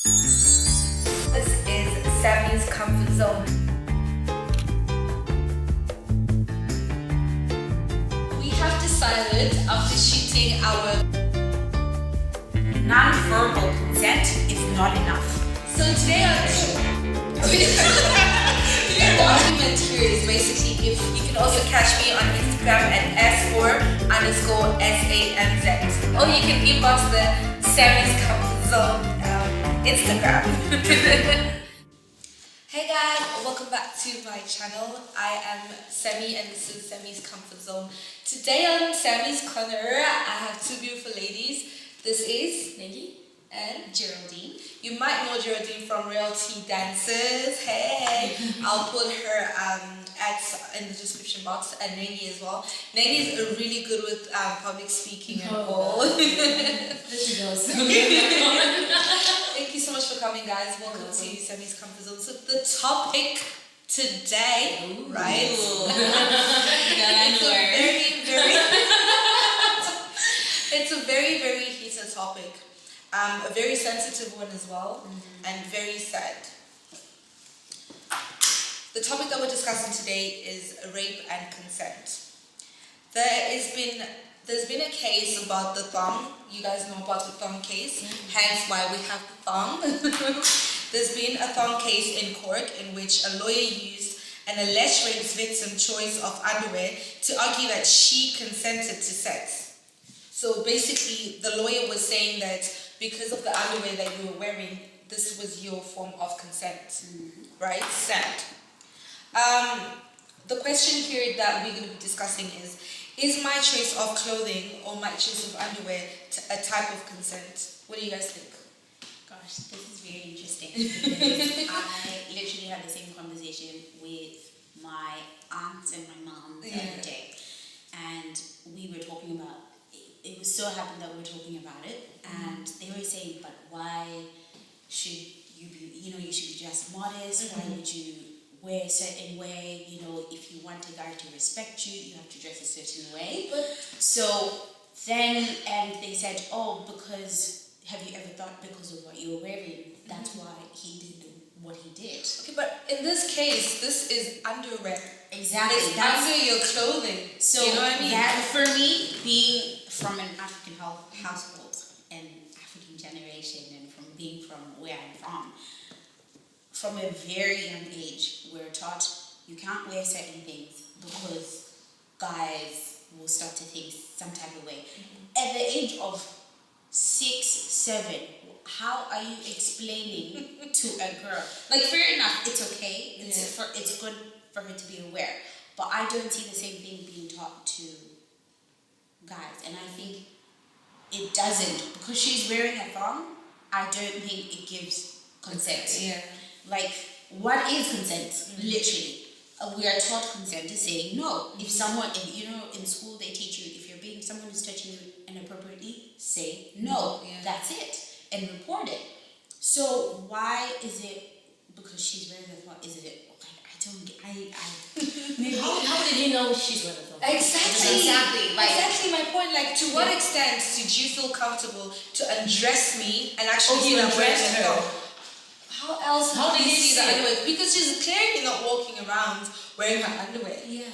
This is Sammy's comfort zone. We have decided after shooting our non-verbal consent is not enough. So today the argument here is basically if you can also catch me on Instagram at S4_SAMZ. Or you can inbox the Sammy's comfort zone Instagram. Hey guys, welcome back to my channel. I am Sammy and this is Sammy's Comfort Zone. Today on Sammy's Corner, I have two beautiful ladies. This is Nengi and Geraldine. You might know Geraldine from Realty Dances. Hey! I'll put her ads in the description box, and Nengi as well. Nengi is really good with public speaking and all. There she goes. Thank you so much for coming, guys. Welcome to Sammy's Comfort Zone. So the topic today, right? It's a very, very heated topic. A very sensitive one as well, and very sad. The topic that we're discussing today is rape and consent. There's been a case about the Thong. You guys know about the Thong case, hence why we have the Thong. There's been a Thong case in court in which a lawyer used an alleged rape victim's choice of underwear to argue that she consented to sex. So basically, the lawyer was saying that because of the underwear that you were wearing, this was your form of consent, right? Sad. The question here that we're going to be discussing is my choice of clothing or my choice of underwear a type of consent? What do you guys think? Gosh, this is very interesting because I literally had the same conversation with my aunt and my mom the other day, and we were talking about it was so happened that we were talking about it, and they were saying, but why should you be, you should be just modest, why would you wear a certain way, if you want a guy to respect you, you have to dress a certain way. So then, and they said, because, have you ever thought because of what you were wearing, that's why he did what he did. Okay, but in this case, this is underwear. Exactly. It's under your clothing. So you know what I mean? That, for me, being from an African household and African generation, and from being from where I'm from a very young age, we're taught you can't wear certain things because guys will start to think some type of way. At the age of 6, 7, how are you explaining to a girl? Like, fair enough, it's okay. It's good for her to be aware. But I don't see the same thing being taught to guys. And I think it doesn't. Because she's wearing a thong, I don't think it gives consent. Yeah. Like, what is consent? Literally. We are taught consent is saying no. If someone, in school they teach you, if someone is touching you inappropriately, say no. That's it. And report it. So why is it because she's wearing a thong? Is it? Maybe. How did he know she's wearing a thong? Exactly. Exactly my point. Like, to what extent did you feel comfortable to undress me and actually see that wearing a thong? How else? How did you see that underwear? Because she's clearly not walking around wearing her underwear. Yeah.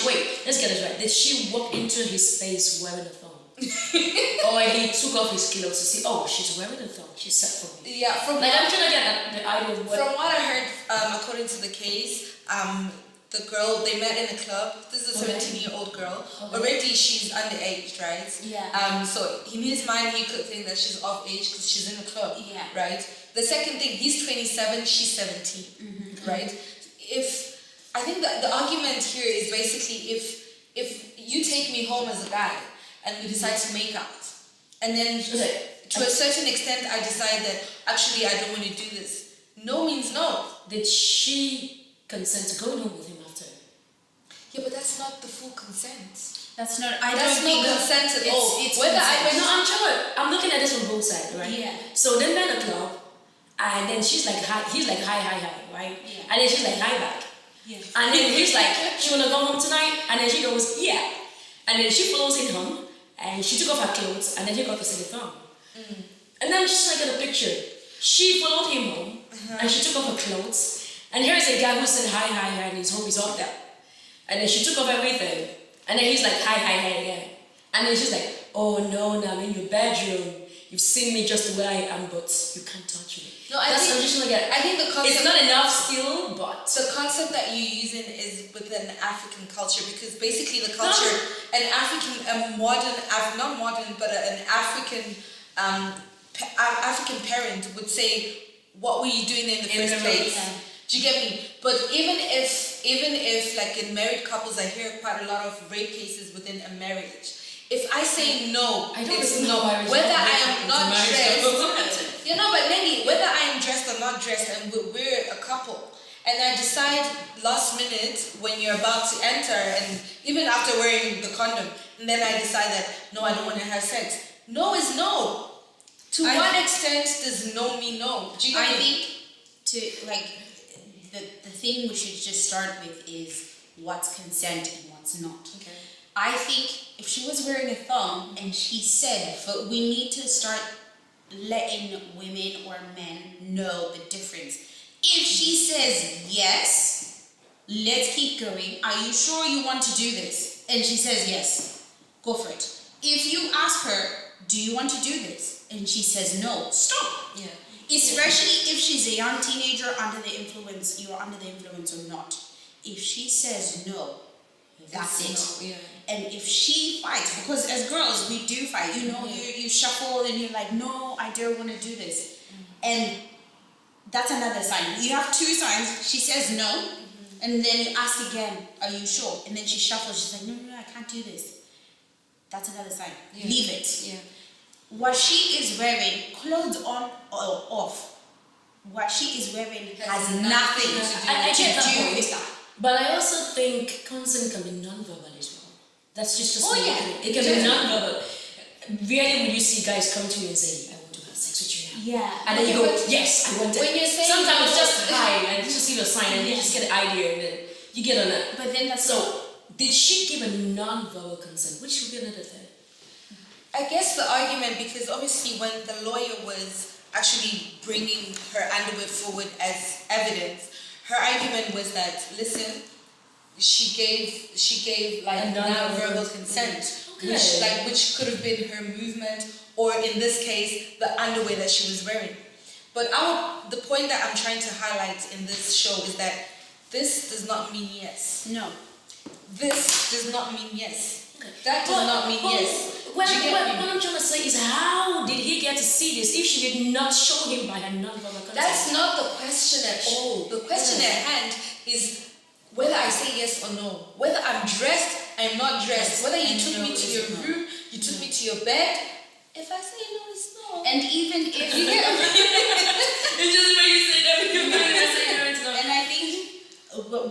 Wait, let's get this right. Did she walk into his space wearing a thong? Or he took off his clothes to see, she's wearing a thong. She's set for me. Yeah, I'm trying to get the idea of what. From what I heard, according to the case, the girl, they met in a club. This is a 17-year-old girl. Already she's underage, right? Yeah. So in his mind, he could think that she's of age because she's in a club, right? The second thing, he's 27, she's 17, right? I think that the argument here is basically if you take me home as a guy and we decide to make out, and then to a certain extent I decide that actually I don't want to do this. No means no. Did she consent to going home with him after? Yeah, but that's not the full consent. That's not. That's not consent at all. I'm looking at this from both sides, right? Yeah. So they met at the club, and then she's like hi. He's like hi, right? Yeah. And then she's like hi back. Yeah. And then he's like, she wanna go home tonight? And then she goes, yeah. And then she follows him home, and she took off her clothes, and then he got to see the thumb. And then she's like, at a picture. She followed him home and she took off her clothes. And here is a guy who said hi, hi, hi, and his home is up there. And then she took off everything. And then he's like, hi, hi, hi again. And then she's like, oh no, now I'm in your bedroom. You've seen me just the way I am, but you can't touch me. No, I think the concept, it's not enough still, but the concept that you're using is within African culture, because basically the culture, an African African parent would say, what were you doing in the first place? Yeah. Do you get me? But even if like in married couples, I hear quite a lot of rape cases within a marriage. If I say no, it's no. Whether I am not dressed, but Nengi, whether I am dressed or not dressed, and we're a couple, and I decide last minute when you're about to enter, and even after wearing the condom, and then I decide that no, I don't want to have sex. No is no. To what extent does no mean no? Do you get me? The thing we should just start with is what's consent and what's not. Okay. I think if she was wearing a thong and she said, but we need to start letting women or men know the difference. If she says yes, let's keep going. Are you sure you want to do this? And she says yes, go for it. If you ask her, do you want to do this? And she says no, stop. Yeah. Especially if she's a young teenager under the influence, you're under the influence or not. If she says no, that's it. No, yeah. And if she fights, because as girls we do fight, you shuffle and you're like, no, I don't want to do this. And that's another sign. You have two signs. She says no, and then you ask again, are you sure? And then she shuffles, she's like, no, I can't do this. That's another sign. Yeah. Leave it. Yeah. What she is wearing, clothes on or off, what she is wearing has nothing to do with that. But I also think consent can be non-verbal as well. That's just it can be non-verbal. Rarely will you see guys come to you and say, I want to have sex with you now. Yeah. And then you go, yes, I want it. When you're saying sometimes it's just hi, and just give a sign, and you just get an idea, and then you get on it. But then that's so. Did she give a non-verbal consent? Which would be another thing. I guess the argument, because obviously when the lawyer was actually bringing her underwear forward as evidence, her argument was that, listen, she gave like non-verbal consent, which could have been her movement, or in this case, the underwear that she was wearing. But the point that I'm trying to highlight in this show is that this does not mean yes. no. This does not mean yes. That does not mean yes. What I'm trying to say is, how did he get to see this if she did not show him by her non-verbal consent? That's not the question at all. The question at hand is whether I say yes or no. Whether I'm dressed, I'm not dressed. Whether you took me to your room, you took me to your bed. If I say no, it's no. And even if You get me? It's just the way you say that. And I think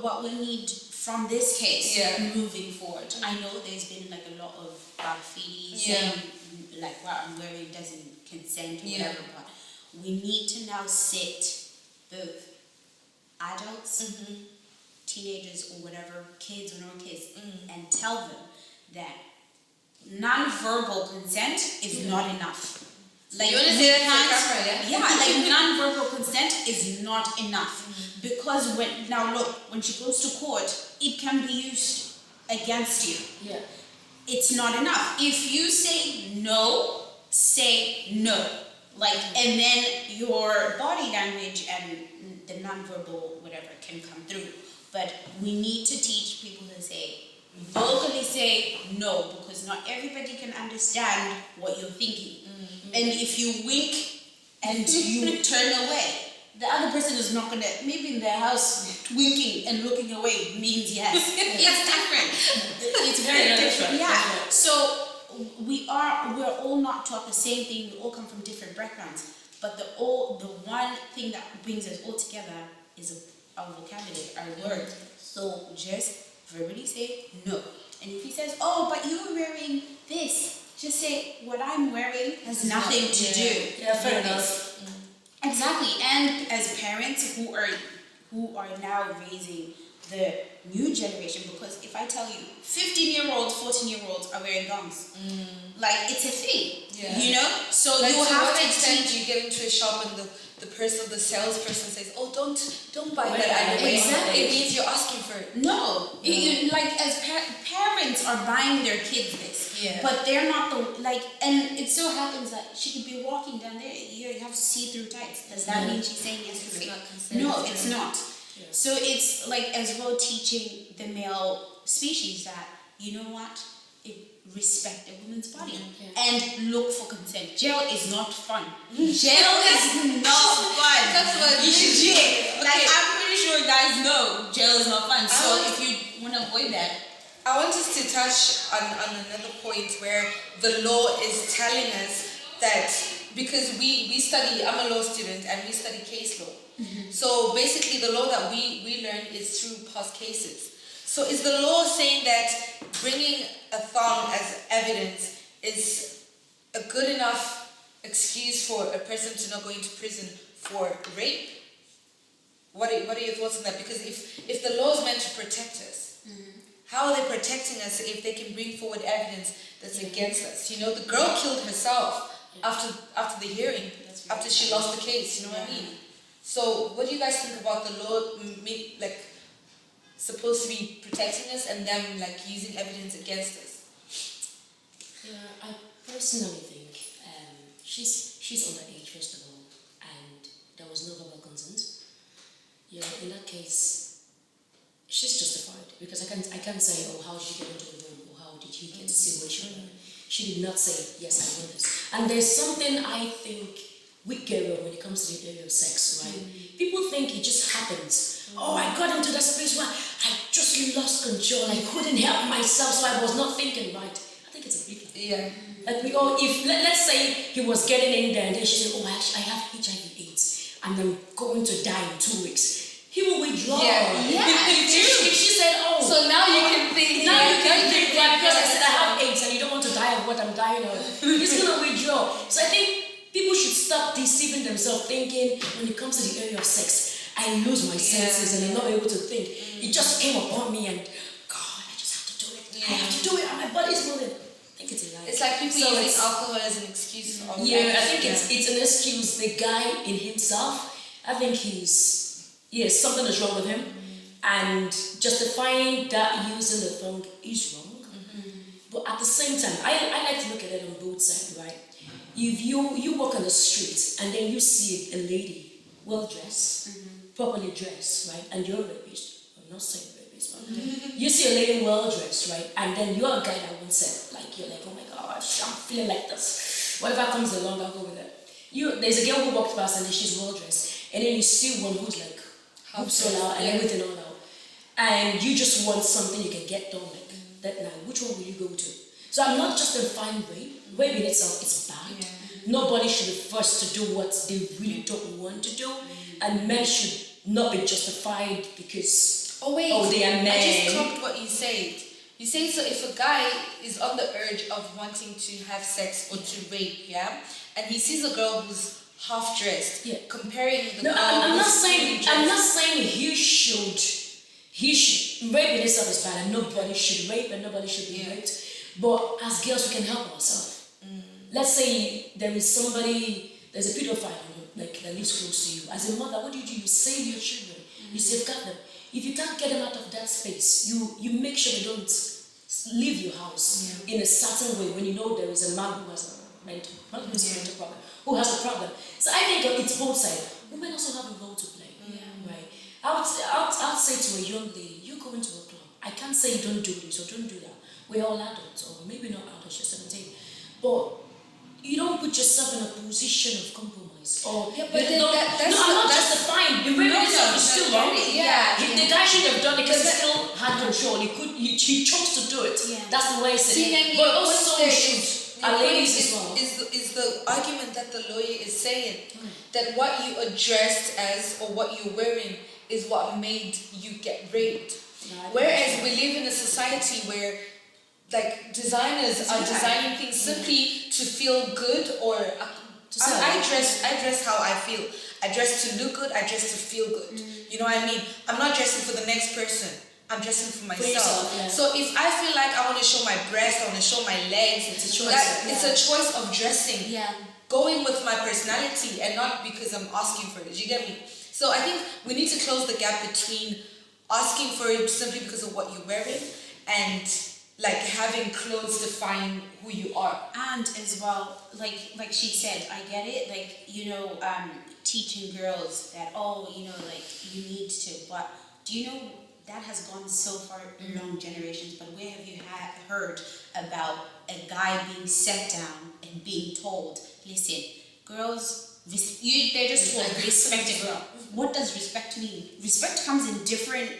what we need from this case moving forward, I know there's been like a lot of graffiti saying like what I'm wearing doesn't consent or whatever, but we need to now sit both adults, teenagers or whatever, kids or no kids, and tell them that non-verbal consent is not enough. Like, you want to say that to the camera, like non-verbal consent is not enough. Because when she goes to court, it can be used against you. Yeah. It's not enough. If you say no, say no. And then your body language and the non-verbal whatever can come through. But we need to teach people to vocally say no, because not everybody can understand what you're thinking. And if you wink and you turn away, the other person is not gonna, maybe in their house, winking and looking away means yes. It's different. It's very different. Yeah. So we're all not taught the same thing. We all come from different backgrounds. But the one thing that brings us all together is our vocabulary, our word. So just verbally say no. And if he says, oh, but you're wearing this, just say, what I'm wearing has nothing to do. Yeah, fair with enough. this. Exactly. And as parents who are now raising the new generation, because if I tell you 15-year-olds, 14-year-olds are wearing thongs, like it's a thing, you know? So like you to have what to extent teach. you get into a shop and the salesperson says, "Oh, don't buy Wait, that underwear." exactly. It means you're asking for it. No, like as parents are buying their kids this, Yeah. but they're not and it so happens that she could be walking down there. You have to see through tights. Does that mean she's saying yes to It's rape? not considered No, rape. it's not. Yeah. So it's like as well teaching the male species that you know what, respect a woman's body and look for consent. Jail is not fun. Jail is not fun. That's what legit. Like Okay. I'm pretty sure guys know jail is not fun. So want- if you want to avoid that, I want us to touch on another point where the law is telling us that, because we study, I'm a law student and we study case law. So basically the law that we learn is through past cases. So is the law saying that bringing a thong as evidence is a good enough excuse for a person to not go into prison for rape? What are your thoughts on that? Because if the law is meant to protect us, how are they protecting us if they can bring forward evidence that's against us? You know, the girl killed herself after the hearing, after she lost the case. You know what I mean? So, what do you guys think about the law, like, supposed to be protecting us and them like using evidence against us? Yeah, I personally think she's underage first of all, and there was no verbal consent. Yeah, in that case, she's justified because I can't say, oh, how did you get into the room or how did he get to see what you were. She did not say, yes, I want this. And there's something I think we get wrong when it comes to the area of sex, right? People think it just happens. Oh, I got into that space where I just lost control. I couldn't help myself, so I was not thinking right. I think it's a big lie. Yeah. Like we all, let's say he was getting in there and then she said, oh, actually, I have HIV/AIDS and I'm going to die in 2 weeks. He will withdraw. Yeah. If she said, oh. So now you can think. Now you can think, right, because I said I have AIDS and you don't want to die of what I'm dying of. He's going to withdraw. So I think people should stop deceiving themselves thinking when it comes to the area of sex, I lose my senses and I'm not able to think. It just came upon me and, God, I just have to do it. I have to do it and my body's moving. I think it's a lie. It's like people using alcohol as an excuse. I think it's an excuse. The guy in himself, I think something is wrong with him. And justifying that using the thong is wrong. But at the same time, I like to look at it on both sides, right? If you walk on the street and then you see a lady well dressed, properly dressed, right? And you're a rapist. I'm not saying rapist, but you see a lady well dressed, right? And then you're a guy that once said, like, you're like, oh my gosh, I'm feeling like this. Whatever comes along, I'll go with it. There's a girl who walks past and then she's well dressed, and then you see one who's like, hoops all out and everything all out, and you just want something you can get done like that night. Which one will you go to? So I'm not justifying rape. Rape in itself is bad. Nobody should be forced to do what they really don't want to do, and men should not be justified because they are men. I just clocked what you said. You say, so if a guy is on the urge of wanting to have sex or to rape, yeah, and he sees a girl who's half dressed, comparing the girl. I'm not who's saying he should rape in itself is bad and nobody should rape and nobody should be raped. But as girls we can help ourselves. Let's say there's a pedophile like that lives close to you. As a mother, what do? You save your children, you safeguard them. If you can't get them out of that space, you make sure they don't leave your house in a certain way when you know there is a man who has a mental problem, who has a problem. So I think it's both sides. Women also have a role to play, right? I would say to a young lady, you go into a club. I can't say don't do this or don't do that. We're all adults, or maybe not adults, you're 17. But you don't put yourself in a position of compromise. Or I'm not justifying. The rape itself is still wrong. The guy should have done it because he still had control. He chose to do it. That's the way it's said. But also ladies as well. Is the argument that the lawyer is saying that what you addressed as or what you're wearing is what made you get raped. Whereas we live in a society where like designers are designing things simply to feel good, or I dress how I feel. I dress to look good, I dress to feel good. You know what I mean? I'm not dressing for the next person. I'm dressing for myself. So if I feel like I want to show my breast, I want to show my legs, it's a choice of dressing. going with my personality and not because I'm asking for it. You get me? So I think we need to close the gap between asking for it simply because of what you're wearing and like having clothes define who you are. And as well, like she said, I get it, like, teaching girls that, like, you need to, but do you know that has gone so far long generations, but where have you heard about a guy being set down and being told, listen, girls, they're just told, respect a girl. What does respect mean? Respect comes in different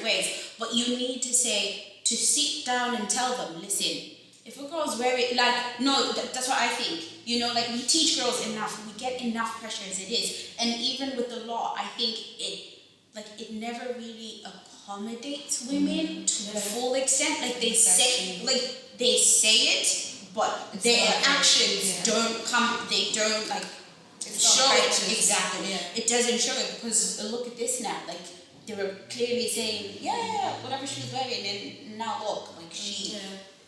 ways, but you need to sit down and tell them, listen, if a girl's wearing, that's what I think. We teach girls enough. We get enough pressure as it is. And even with the law, I think it never really accommodates women to the full extent. They say it, but it's their not actions don't come. They don't show it exactly. Yeah. It doesn't show it because look at this now. They were clearly saying, whatever she was wearing, and now look,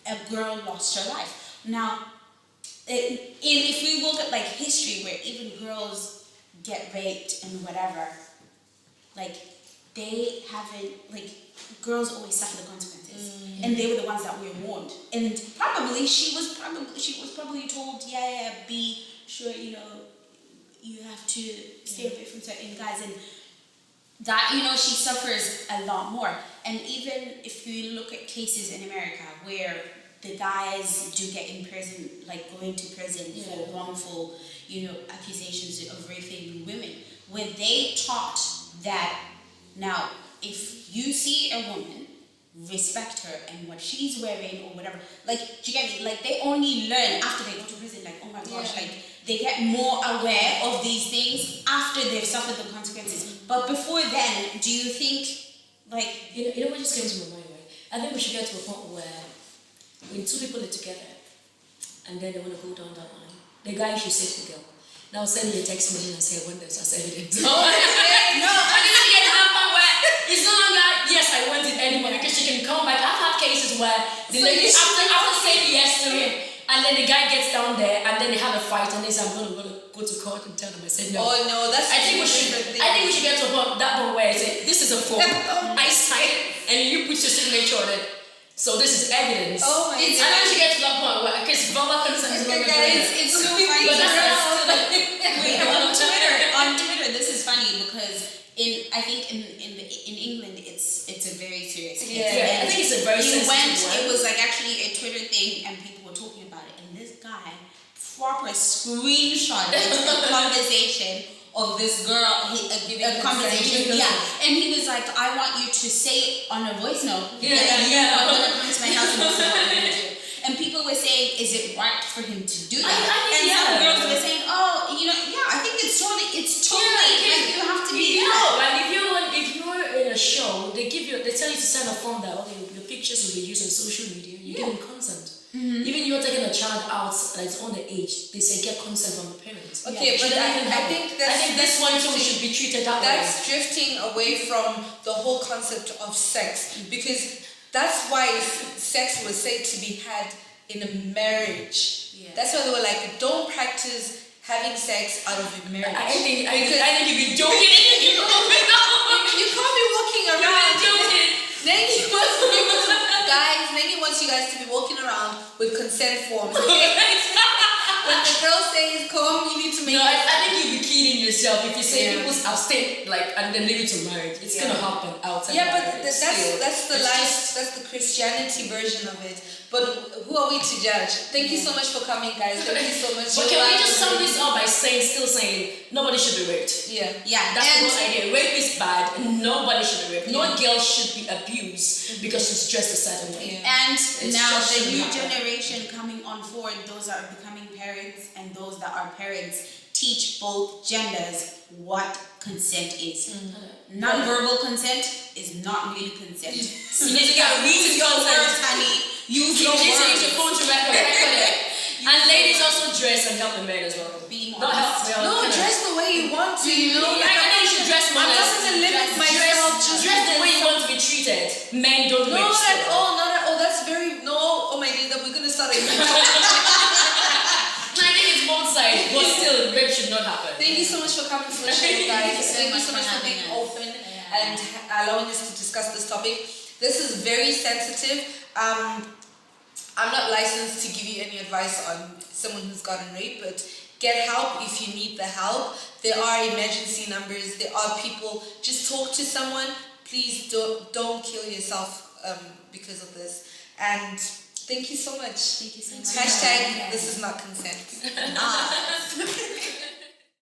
a girl lost her life. Now, if we look at history, where even girls get raped and whatever, they haven't, girls always suffer the consequences, and they were the ones that were warned. And probably she was probably told, be sure you have to stay away from certain guys, and that she suffers a lot more. And even if you look at cases in America where the guys do get in prison, going to prison for wrongful accusations of raping women, where they taught that now if you see a woman, respect her and what she's wearing or whatever, do you get me? They only learn after they go to prison, oh my gosh, they get more aware of these things after they've suffered the consequences. But before then, do you think, you know what just came to my mind, right? I think we should get to a point where when two people live together and then they want to go down that line, the guy should say to the girl, now send me a text message and say when there's as evidence. No, I didn't get to that point where it's no longer, yes, I want it anymore, because she can come back. I've had cases where the lady, after saying yes to him, and then the guy gets down there and then they have a fight and they say, I'm going to go to court and tell them I said no. Oh no, that's I think we should get to that point where I say, this is a form. I sign it and you put your signature on it. So this is evidence. Oh my God. And then she gets to that point where, because verbal consent is not it's so funny. But on Twitter, this is funny because I think in England it's a very serious case. Yeah, I think it's a very sensitive one. It was actually a Twitter thing and people were talking about it, and this guy proper screenshot a conversation of this girl, a conversation, and he was like, I want you to say it on a voice note. I'm gonna come to my house and this is what I'm gonna do. And people were saying, is it right for him to do that? And some girls were saying, I think it's totally you have to be if you're in a show, they tell you to sign a form that your pictures will be used on social media. You give them consent. Even you're taking a child out that's on the age, they say get consent from the parents. Okay, but I think this one too should be treated that way. That's drifting away from the whole concept of sex, because that's why sex was said to be had in a marriage. Yeah. That's why they were like, don't practice having sex out of a marriage. I think you've been joking. You can't be walking around. Nengi wants you guys to be walking around with consent forms. Okay? When the girl says come, you need to make. No, I think you'll be kidding yourself if you say people's abstain and then leave it to marriage. It's gonna happen outside. Yeah, but that's the Christianity version of it. But who are we to judge? Thank you so much for coming, guys. Thank you so much. But can we just sum this up by saying nobody should be raped? Yeah. That's the whole idea. Rape is bad, and nobody should be raped. No girl should be abused because she's dressed a certain way. Yeah. And now the new generation coming on forward, those that are becoming parents and those that are parents, teach both genders what consent is. Non-verbal consent is not really consent. Use your words, honey. Use your words. Use your phone to record it. And ladies also dress and help the men as well. Be Not help. Dress the way you want to. I think you should dress modest. I'm not going to limit myself. Dress the way you want to be treated. Men don't rape. Not at all. That's very no. Oh my God, we're going to start a new I think it's both sides. Thank you so much for coming to the show, guys. Thank you so much for having being us. open and allowing us to discuss this topic. This is very sensitive. I'm not licensed to give you any advice on someone who's gotten raped, but get help if you need the help. There are emergency numbers. There are people. Just talk to someone. Please don't kill yourself because of this. And thank you so much. Thank you so much. Hashtag this is not consent.